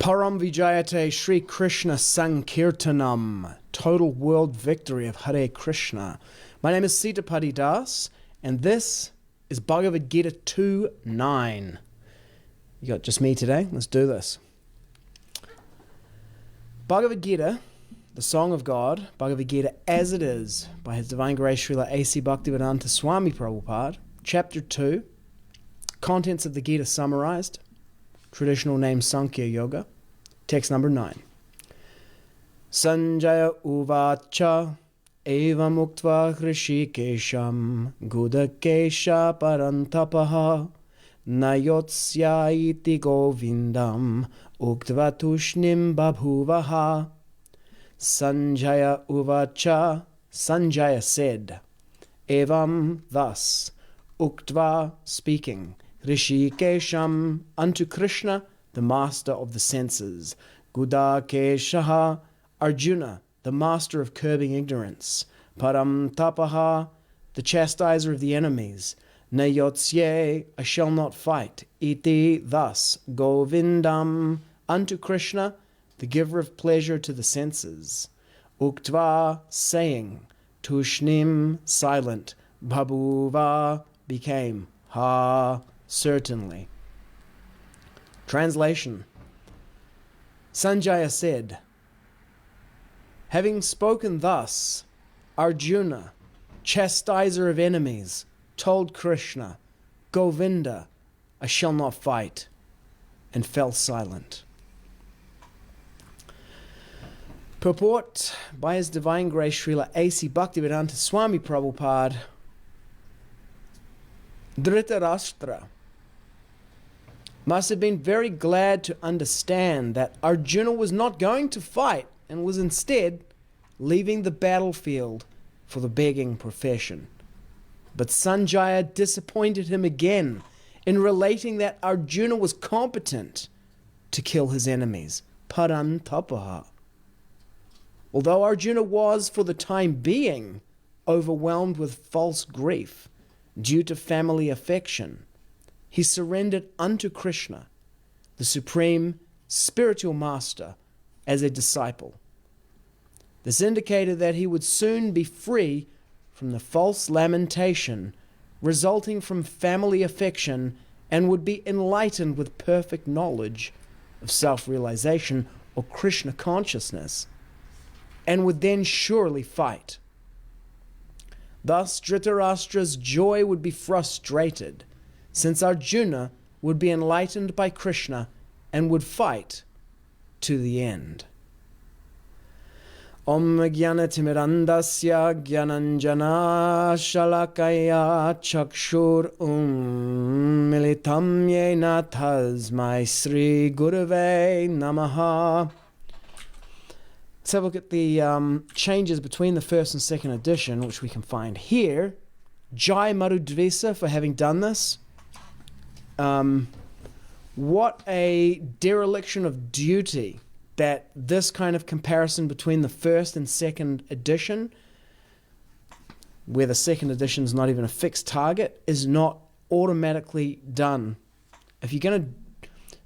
Param vijayate Sri Kṛṣna Sankirtanam. Total world victory of Hare Krishna. My name is Sitapati Das, and this is Bhagavad-gita 2.9. You got just me today? Let's do this. Bhagavad-gita, the Song of God, Bhagavad-gita as it is, by His Divine Grace Srila A.C. Bhaktivedanta Swami Prabhupada, Chapter 2, contents of the Gita summarized, traditional name Sankhya Yoga, text number 9. Sañjaya uvāca evam uktvā hṛṣīkeśaṁ guḍākeśaḥ paran-tapaḥ na yotsya iti govindam uktvā tūṣṇīṁ babhūva. Sañjaya uvāca, Sañjaya said, evam, thus, uktvā, speaking, hṛṣīkeśaṁ, unto Kṛṣṇa, the master of the senses, guḍākeśaḥ, Arjuna, the master of curbing ignorance, param-tapaḥ, the chastiser of the enemies, na yotsye, I shall not fight, iti, thus, govindam, unto Kṛṣṇa, the giver of pleasure to the senses, uktvā, saying, tūṣṇīm, silent, babhūva, became, certainly. Translation. Sañjaya said, having spoken thus, Arjuna, chastiser of enemies, told Kṛṣṇa, Govinda, I shall not fight, and fell silent. Purport by His Divine Grace Srila A.C. Bhaktivedanta Swami Prabhupada. Dhṛtarāṣṭra must have been very glad to understand that Arjuna was not going to fight and was instead leaving the battlefield for the begging profession. But Sañjaya disappointed him again in relating that Arjuna was competent to kill his enemies, paran-tapaḥ. Although Arjuna was, for the time being, overwhelmed with false grief due to family affection, he surrendered unto Kṛṣṇa, the supreme spiritual master, as a disciple. This indicated that he would soon be free from the false lamentation resulting from family affection and would be enlightened with perfect knowledge of self-realization or Kṛṣna consciousness, and would then surely fight. Thus, Dhṛtarāṣṭra's joy would be frustrated, since Arjuna would be enlightened by Kṛṣṇa and would fight to the end. Om jnana-timirandasya jnananjana shalakaya chakshur militam yena tasmai Sri Gurave Namaha. Let's have a look at the changes between the first and second edition, which we can find here. Jai Marudvisa for having done this. What a dereliction of duty that this kind of comparison between the first and second edition, where the second edition is not even a fixed target, is not automatically done. If you're going to,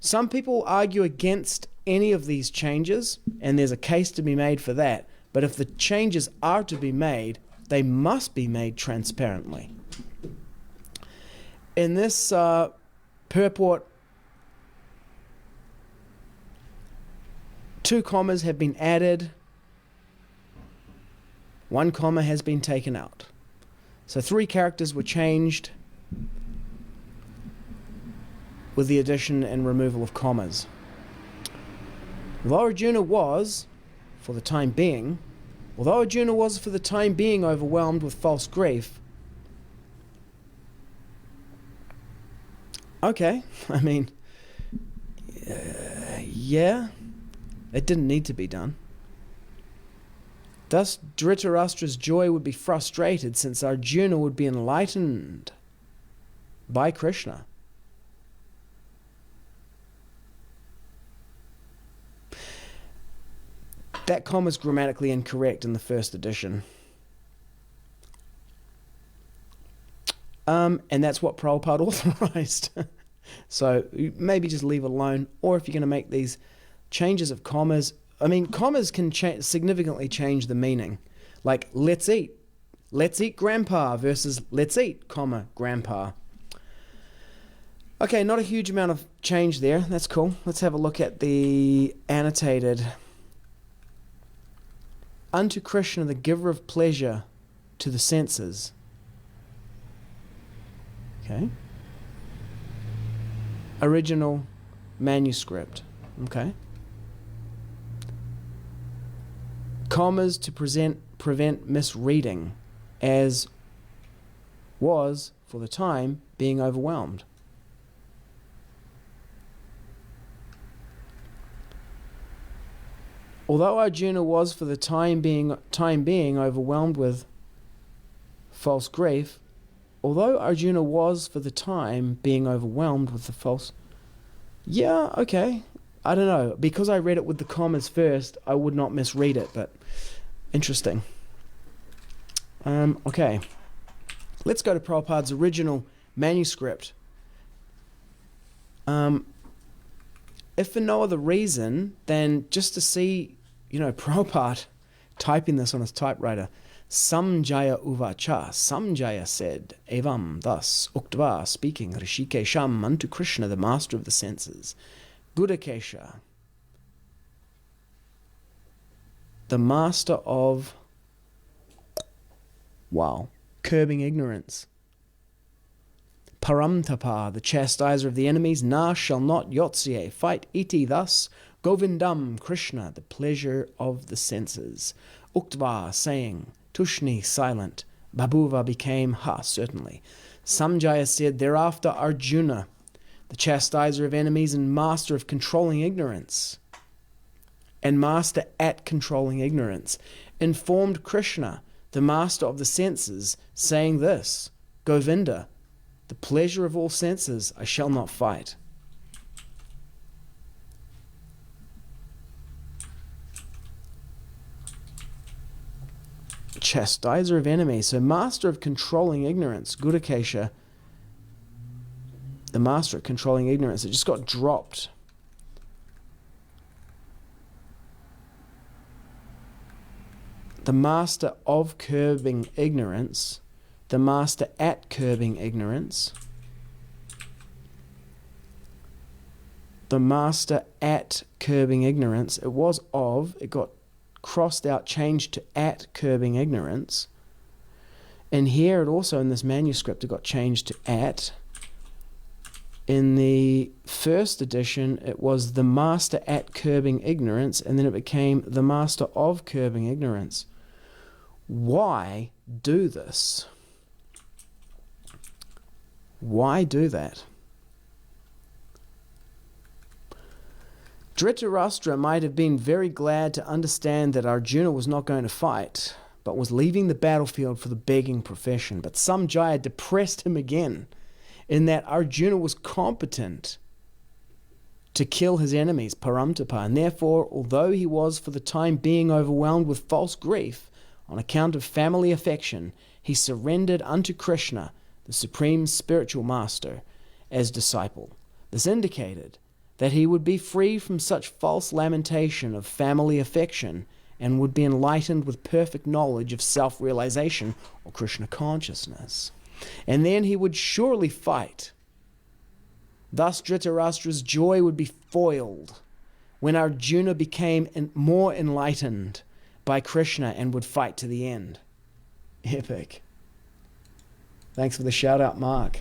some people argue against any of these changes, and there's a case to be made for that, but if the changes are to be made, they must be made transparently. In this purport, 2 commas have been added, 1 comma has been taken out. So 3 characters were changed with the addition and removal of commas. Although Arjuna was, for the time being, overwhelmed with false grief, okay, I mean, yeah, it didn't need to be done. Thus, Dhṛtarāṣṭra's joy would be frustrated, since Arjuna would be enlightened by Kṛṣṇa. That comma is grammatically incorrect in the first edition. And that's what Prabhupada authorized. So maybe just leave it alone, or if you're going to make these changes of commas. I mean, commas can significantly change the meaning. Like, let's eat. Let's eat grandpa versus let's eat, comma, grandpa. Okay, not a huge amount of change there. That's cool. Let's have a look at the annotated. Unto Kṛṣṇa, the giver of pleasure to the senses. Okay. Original manuscript. Okay. Commas to prevent misreading, as was, for the time, being overwhelmed. Although Arjuna was for the time being overwhelmed with false grief, although Arjuna was for the time being overwhelmed with the false... Yeah, okay. I don't know. Because I read it with the commas first, I would not misread it, but interesting. Okay. Let's go to Prabhupada's original manuscript. If for no other reason than just to see, Prabhupada typing this on his typewriter. Sañjaya uvāca. Sañjaya said, evam, thus, uktvā, speaking, hṛṣīkeśaṁ, unto Kṛṣṇa, the master of the senses. Guḍākeśaḥ, the master of, curbing ignorance. Param-tapaḥ, the chastiser of the enemies. Na shall not yotsye, fight iti, thus, govindam, Kṛṣṇa, the pleasure of the senses. Uktvā, saying, tūṣṇīṁ, silent. Babhūva became certainly. Sañjaya said, thereafter Arjuna, the chastiser of enemies and master of controlling ignorance, and master at controlling ignorance, informed Kṛṣṇa, the master of the senses, saying this, Govinda, the pleasure of all senses, I shall not fight. Chastiser of enemies, so master of controlling ignorance, guḍākeśaḥ, the master of controlling ignorance. It just got dropped. The master of curbing ignorance, the master at curbing ignorance, the master at curbing ignorance. It was of, it got crossed out, changed to at curbing ignorance. And here it also, in this manuscript, it got changed to at. In the first edition, it was the master at curbing ignorance, and then it became the master of curbing ignorance. Why do this? Why do that? Dhṛtarāṣṭra might have been very glad to understand that Arjuna was not going to fight, but was leaving the battlefield for the begging profession. But Sañjaya depressed him again, in that Arjuna was competent to kill his enemies, param-tapaḥ, and therefore, although he was for the time being overwhelmed with false grief on account of family affection, he surrendered unto Kṛṣṇa, the supreme spiritual master, as disciple. This indicated that he would be free from such false lamentation of family affection and would be enlightened with perfect knowledge of self-realization or Kṛṣna consciousness. And then he would surely fight. Thus Dhṛtarāṣṭra's joy would be foiled when Arjuna became more enlightened by Kṛṣna and would fight to the end. Epic. Thanks for the shout out, Mark.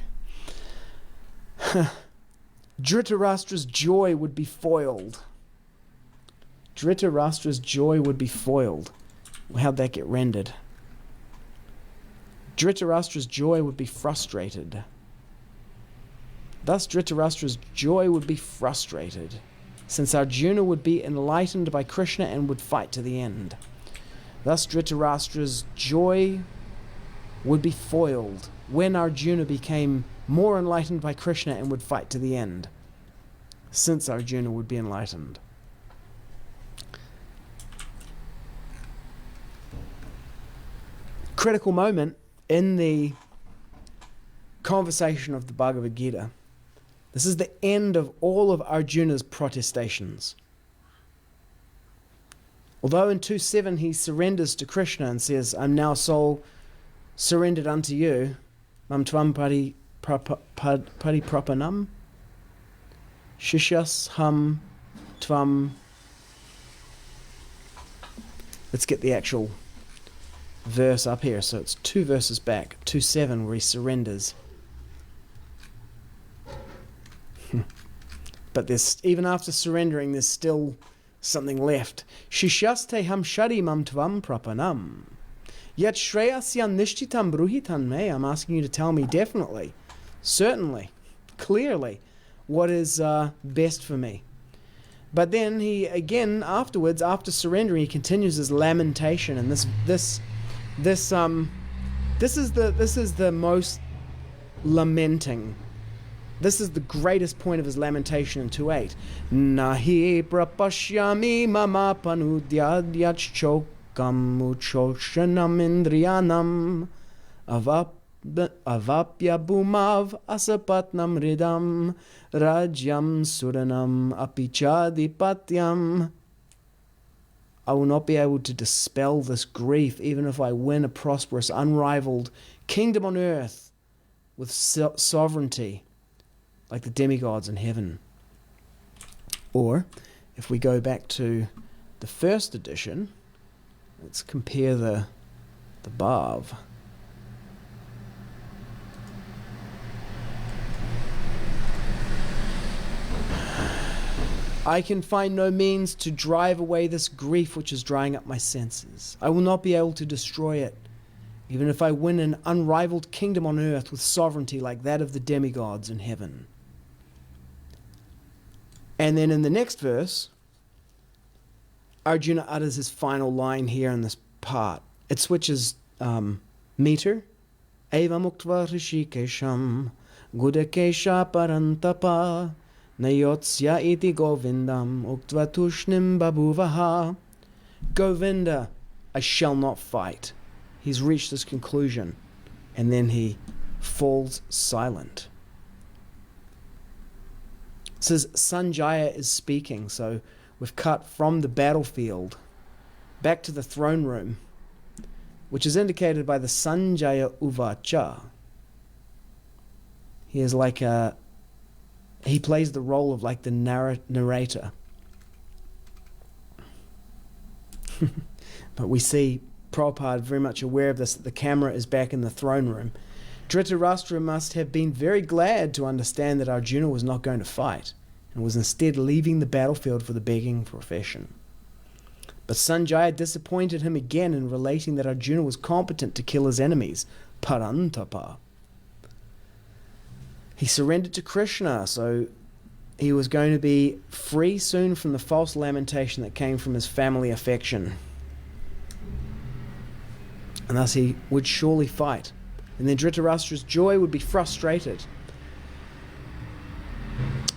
Dhṛtarāṣṭra's joy would be foiled. Dhṛtarāṣṭra's joy would be foiled. How'd that get rendered? Dhṛtarāṣṭra's joy would be frustrated. Thus Dhṛtarāṣṭra's joy would be frustrated, since Arjuna would be enlightened by Kṛṣna and would fight to the end. Thus Dhṛtarāṣṭra's joy would be foiled when Arjuna became more enlightened by Kṛṣna and would fight to the end, since Arjuna would be enlightened. Critical moment in the conversation of the Bhagavad-gita. This is the end of all of Arjuna's protestations. Although in 2.7 he surrenders to Kṛṣṇa and says, I'm now soul surrendered unto you, mam tvam pariprapanam, shishyasham tvam. Let's get the actual verse up here. So it's 2 verses back, 2.7, where he surrenders. But there's, even after surrendering, there's still something left. Shishyaste ham shari mam tvam prapanam. Yet shreyasyan nishchitam bruhitan me. I'm asking you to tell me definitely, certainly, clearly, what is best for me. But then he again afterwards, after surrendering, he continues his lamentation, and this is the most lamenting. This is the greatest point of his lamentation in 2.8. Nahi prapashyami mama panudyadyachokam uchoshanam indriyanam avapya bhumav asapatnam ridam rajyam suranam apichadipatyam. I will not be able to dispel this grief even if I win a prosperous, unrivaled kingdom on earth with sovereignty, like the demigods in heaven. Or, if we go back to the first edition, let's compare the Bhav. I can find no means to drive away this grief which is drying up my senses. I will not be able to destroy it, even if I win an unrivaled kingdom on earth with sovereignty like that of the demigods in heaven. And then in the next verse, Arjuna utters his final line here in this part. It switches meter. Evam uktvā hṛṣīkeśaṁ guḍākeśaḥ paran-tapaḥ na yotsya iti govindam uktvā tūṣṇīṁ babhūva. Govinda, I shall not fight. He's reached this conclusion, and then he falls silent. It says Sañjaya is speaking, so we've cut from the battlefield back to the throne room, which is indicated by the Sañjaya uvāca. He is like he plays the role of like the narrator. But we see Prabhupada very much aware of this, that the camera is back in the throne room. Dhṛtarāṣṭra must have been very glad to understand that Arjuna was not going to fight, and was instead leaving the battlefield for the begging profession. But Sañjaya disappointed him again in relating that Arjuna was competent to kill his enemies, paran-tapaḥ. He surrendered to Kṛṣṇa, so he was going to be free soon from the false lamentation that came from his family affection. And thus he would surely fight. And then Dhṛtarāṣṭra's joy would be frustrated.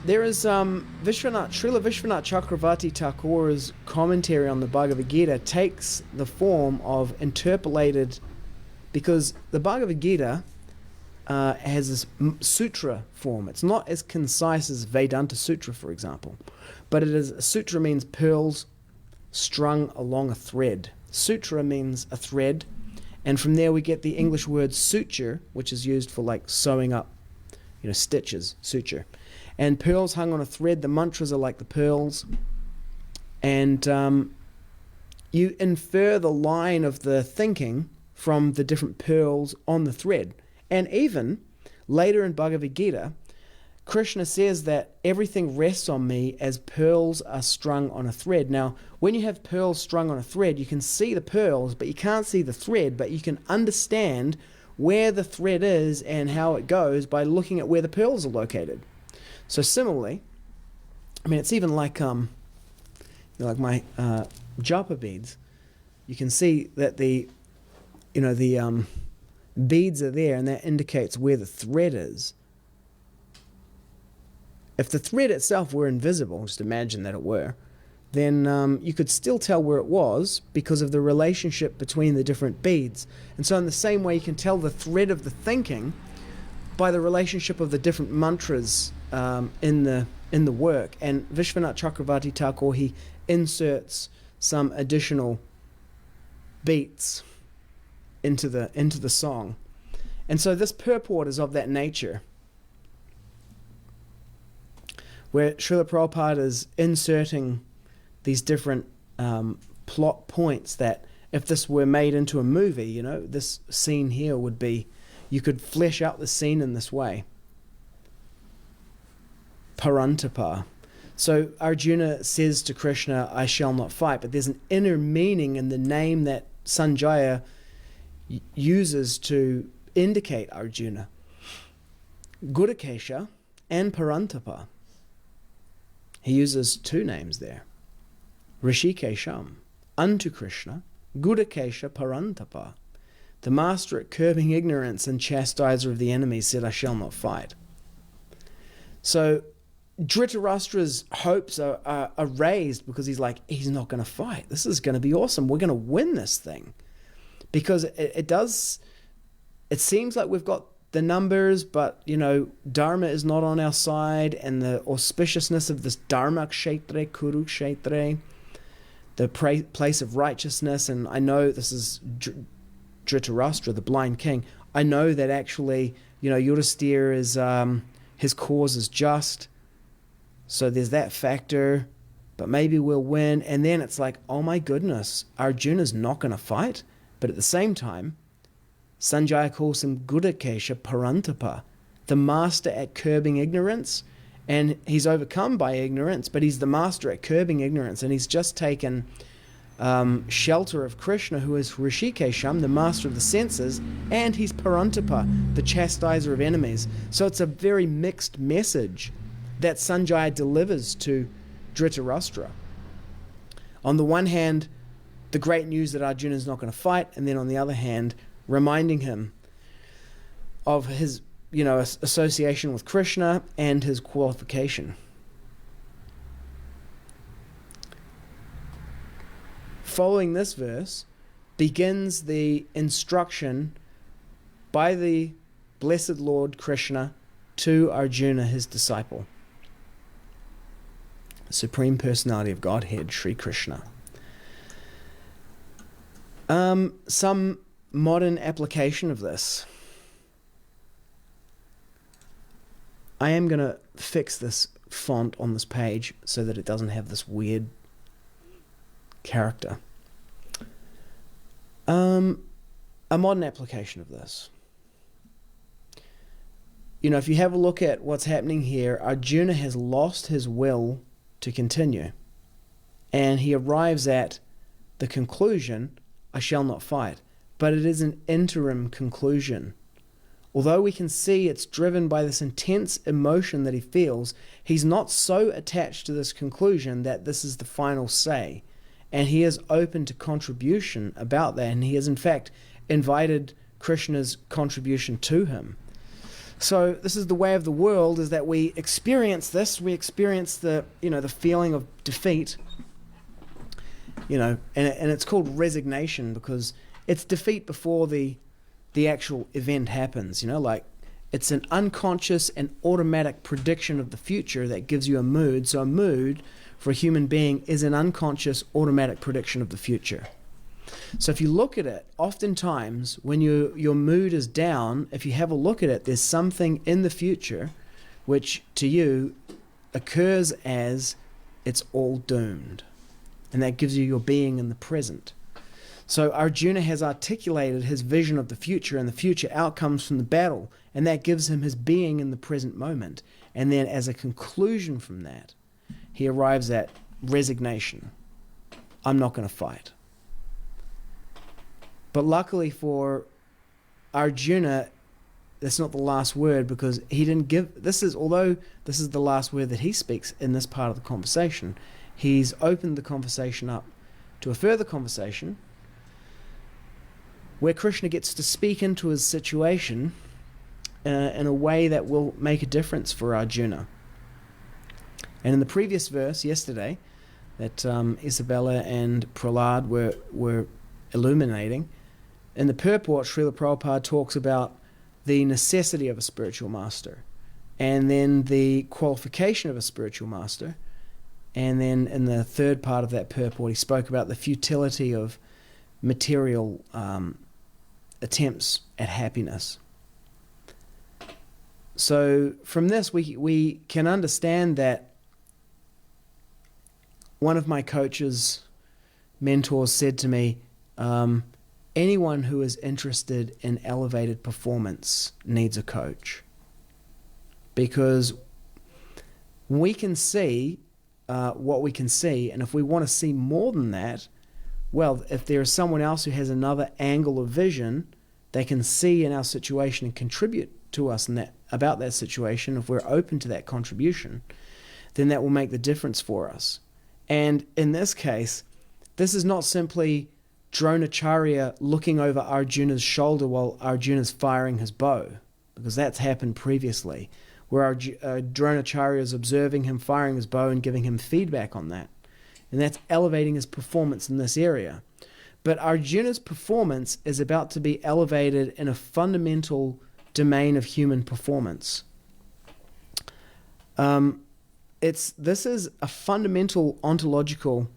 There is Srila Vishwanath Chakravarti Thakur's commentary on the Bhagavad-gita takes the form of interpolated, because the Bhagavad-gita has this sutra form. It's not as concise as Vedanta Sutra, for example, but it is, sutra means pearls strung along a thread. Sutra means a thread, and from there we get the English word suture, which is used for like sewing up, stitches, suture. And pearls hung on a thread, the mantras are like the pearls, and you infer the line of the thinking from the different pearls on the thread. And even later in Bhagavad-gita, Kṛṣṇa says that everything rests on me as pearls are strung on a thread. Now, when you have pearls strung on a thread, you can see the pearls, but you can't see the thread, but you can understand where the thread is and how it goes by looking at where the pearls are located. So similarly, it's even like like my japa beads. You can see that the beads are there, and that indicates where the thread is. If the thread itself were invisible, just imagine that it were, then you could still tell where it was because of the relationship between the different beads. And so in the same way, you can tell the thread of the thinking by the relationship of the different mantras in the work. And Vishwanath Chakravarti Thakur, he inserts some additional beats into the song. And so this purport is of that nature, where Srila Prabhupada is inserting these different plot points that if this were made into a movie, this scene here would be, you could flesh out the scene in this way. Paran-tapaḥ. So Arjuna says to Kṛṣṇa, I shall not fight, but there's an inner meaning in the name that Sañjaya uses to indicate Arjuna. Guḍākeśaḥ and paran-tapaḥ. He uses two names there. hṛṣīkeśaṁ, unto Kṛṣṇa, guḍākeśaḥ paran-tapaḥ. The master at curbing ignorance and chastiser of the enemies said, I shall not fight. So Dhṛtarāṣṭra's hopes are raised because he's like, he's not going to fight. This is going to be awesome. We're going to win this thing. Because it seems like we've got the numbers, but, Dharma is not on our side, and the auspiciousness of this Dharma kshetra, Kurukshetra, the place of righteousness, and I know this is Dhṛtarāṣṭra, the blind king. I know that actually, Yudhisthira is, his cause is just, so there's that factor, but maybe we'll win. And then it's like, oh my goodness, Arjuna's not going to fight. But at the same time, Sañjaya calls him guḍākeśaḥ paran-tapaḥ, the master at curbing ignorance. And he's overcome by ignorance, but he's the master at curbing ignorance. And he's just taken shelter of Kṛṣṇa, who is hṛṣīkeśaṁ, the master of the senses, and he's paran-tapaḥ, the chastiser of enemies. So it's a very mixed message that Sañjaya delivers to Dhṛtarāṣṭra. On the one hand, the great news that Arjuna is not going to fight, and then on the other hand, reminding him of his association with Kṛṣṇa and his qualification. Following this verse begins the instruction by the Blessed Lord Kṛṣṇa to Arjuna, his disciple. Supreme Personality of Godhead, Sri Kṛṣṇa. Some modern application of this. I am going to fix this font on this page so that it doesn't have this weird character. A modern application of this. If you have a look at what's happening here, Arjuna has lost his will to continue. And he arrives at the conclusion, I shall not fight. But it is an interim conclusion. Although we can see it's driven by this intense emotion that he feels, he's not so attached to this conclusion that this is the final say. And he is open to contribution about that. And he has, in fact, invited Krishna's contribution to him. So this is the way of the world, is that we experience this. We experience the feeling of defeat. And it's called resignation because it's defeat before the actual event happens. Like it's an unconscious and automatic prediction of the future that gives you a mood. So a mood for a human being is an unconscious automatic prediction of the future. So if you look at it, oftentimes when your mood is down, if you have a look at it, there's something in the future which to you occurs as it's all doomed. And that gives you your being in the present. So Arjuna has articulated his vision of the future and the future outcomes from the battle, and that gives him his being in the present moment. And then as a conclusion from that, he arrives at resignation. I'm not going to fight. But luckily for Arjuna, that's not the last word, because he didn't give, although this is the last word that he speaks in this part of the conversation, he's opened the conversation up to a further conversation where Kṛṣṇa gets to speak into his situation in a way that will make a difference for Arjuna. And in the previous verse yesterday that Isabella and Prahlad were illuminating, in the Purport, Srila Prabhupada talks about the necessity of a spiritual master, and then the qualification of a spiritual master, And then in the third part of that purport, he spoke about the futility of material attempts at happiness. So from this, we can understand that one of my coaches, mentors, said to me, anyone who is interested in elevated performance needs a coach. Because we can see what we can see, and if we want to see more than that, well, if there is someone else who has another angle of vision, they can see in our situation and contribute to us in about that situation. If we're open to that contribution, then that will make the difference for us. And in this case, this is not simply Dronacharya looking over Arjuna's shoulder while Arjuna's firing his bow, because that's happened previously, where Dronacharya is observing him firing his bow and giving him feedback on that. And that's elevating his performance in this area. But Arjuna's performance is about to be elevated in a fundamental domain of human performance. This is a fundamental ontological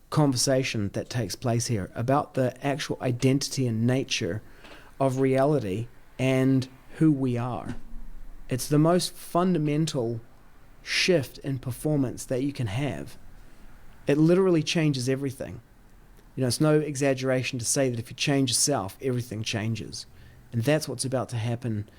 conversation that takes place here about the actual identity and nature of reality and who we are. It's the most fundamental shift in performance that you can have. It literally changes everything. It's no exaggeration to say that if you change yourself, everything changes. And that's what's about to happen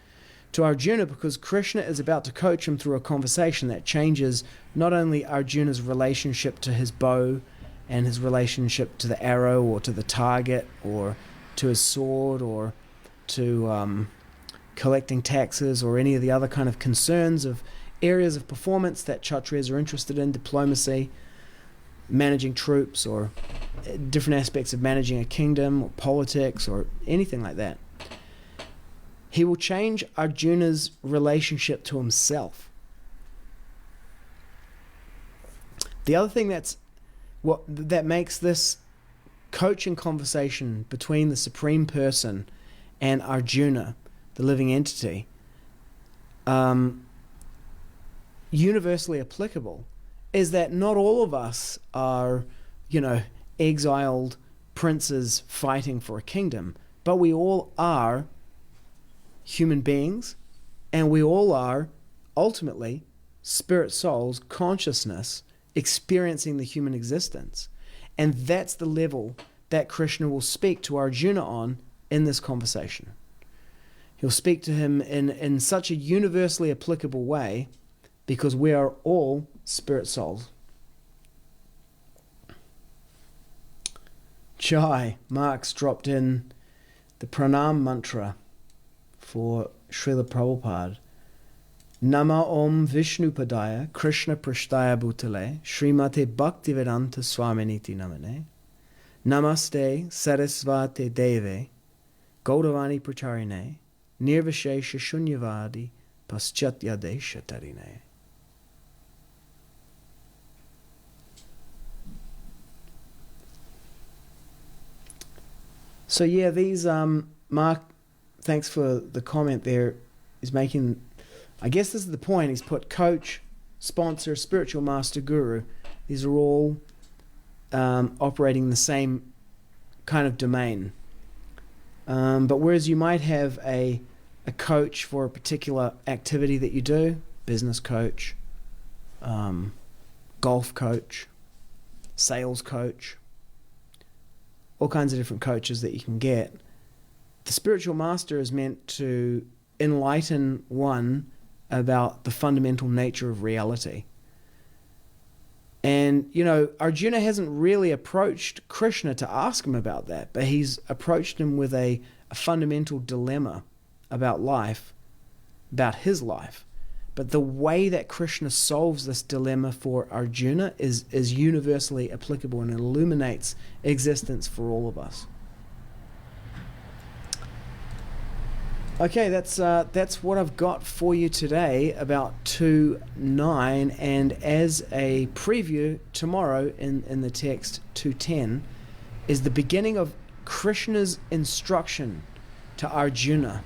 to Arjuna, because Kṛṣṇa is about to coach him through a conversation that changes not only Arjuna's relationship to his bow and his relationship to the arrow or to the target or to his sword or to collecting taxes or any of the other kind of concerns of areas of performance that Kshatriyas are interested in, diplomacy, managing troops, or different aspects of managing a kingdom or politics or anything like that. He will change Arjuna's relationship to himself. The other thing that makes this coaching conversation between the Supreme Person and Arjuna, the living entity, universally applicable, is that not all of us are, exiled princes fighting for a kingdom, but we all are human beings, and we all are ultimately spirit souls, consciousness, experiencing the human existence. And that's the level that Kṛṣṇa will speak to Arjuna on in this conversation. He'll speak to him in such a universally applicable way because we are all spirit souls. Jai, Mark's dropped in the pranam mantra for Srila Prabhupada. Nama Om Vishnupadaya Krishna Prashtaya Bhutale Srimate Bhaktivedanta Swaminiti Namane Namaste Sarasvate Deve Gaudavani Pracharine Nirvishesha Shunyavadi Paschatyade Shatarine. So yeah, these Mark, thanks for the comment there. He's making, I guess this is the point. He's put coach, sponsor, spiritual master, guru. These are all operating in the same kind of domain. But whereas you might have a coach for a particular activity that you do, business coach, golf coach, sales coach, all kinds of different coaches that you can get, the spiritual master is meant to enlighten one about the fundamental nature of reality. And, Arjuna hasn't really approached Kṛṣṇa to ask him about that, but he's approached him with a fundamental dilemma about life, about his life. But the way that Kṛṣṇa solves this dilemma for Arjuna is universally applicable and illuminates existence for all of us. Okay, that's what I've got for you today about 2.9, and as a preview, tomorrow in the text 2.10 is the beginning of Kṛṣṇa's instruction to Arjuna.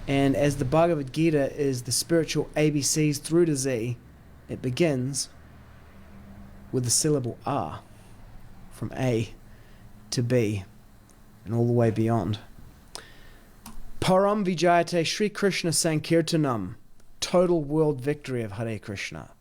And as the Bhagavad-gita is the spiritual ABCs through to Z, it begins with the syllable A, from A to B, and all the way beyond. Param vijayate Sri Kṛṣṇa Sankirtanam, total world victory of Hare Krishna.